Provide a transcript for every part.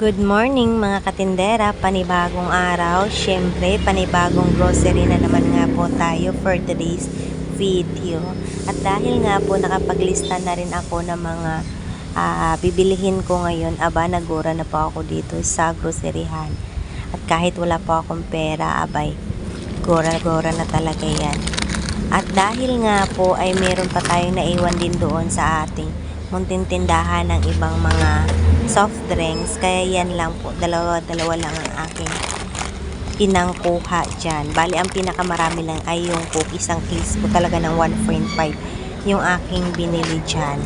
Good morning mga katindera, panibagong araw, syempre panibagong grocery na naman nga po tayo for today's video. At dahil nga po nakapaglista na rin ako ng mga bibilihin ko ngayon, nagura na po ako dito sa groceryhan. At kahit wala po akong pera, gora-gora na talaga yan. At dahil nga po ay meron pa tayong naiwan din doon sa ating munting tindahan ng ibang mga soft drinks, kaya yan lang po, dalawa lang ang aking pinangkuha dyan. Bali, ang pinakamarami lang ay yung Coke, isang case po talaga ng 1.5 yung aking binili dyan.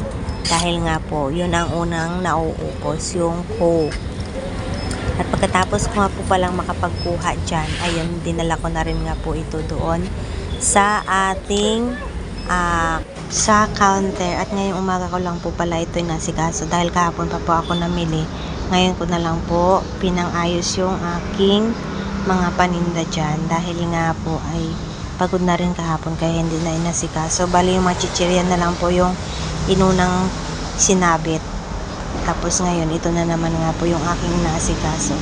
Dahil nga po, yun ang unang nauupos, yung Coke. At pagkatapos ko nga po palang makapagkuha dyan, ayun, dinala ko na rin nga po ito doon sa ating sa counter. At ngayong umaga ko lang po pala ito nasikaso dahil kahapon pa po ako namili. Ngayon ko na lang po pinang-ayos yung aking mga paninda dyan dahil nga po ay pagod na rin kahapon kaya hindi na inasikaso. Bali yung mga chichirya na lang po yung inunang sinabit. Tapos ngayon ito na naman nga po yung aking nasikaso.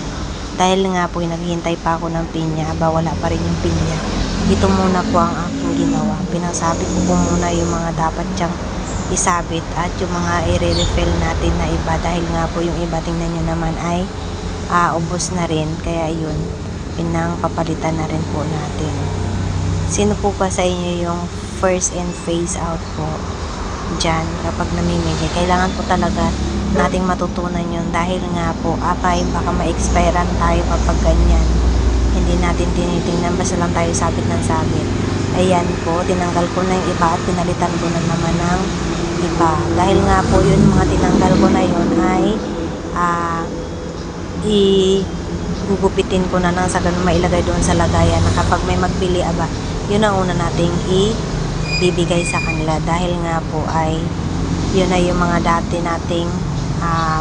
Dahil nga po naghihintay pa ako ng pinya, wala pa rin yung pinya. Ito muna po ang aking ginawa. Pinasabit ko po muna yung mga dapat dyang isabit at yung mga i-refill natin na iba. Dahil nga po yung iba, tingnan nyo naman ay ubos na rin. Kaya yun, pinangpapalitan na rin po natin. Sino po ba sa inyo yung first and phase out po dyan kapag namimili? Kailangan po talaga nating matutunan yun dahil nga po baka ma-expirean tayo kapag ganyan. Hindi natin tinitingnan, basta lang tayo sabit ng sabit. Ayan po, tinanggal ko na yung iba at pinalitan ko na naman ng iba. Dahil nga po yun, mga tinanggal ko na yun ay gugupitin ko na nang sa ganun mailagay doon sa lagayan na kapag may magbili, yun ang una nating ibibigay sa kanila. Dahil nga po ay yun ay yung mga dati nating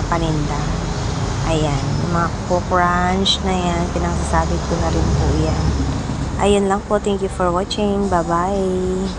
paninda. Ayan, yung mga Crunch na yan, pinangsasabit ko na rin po yan. Ayun lang po, thank you for watching, bye bye.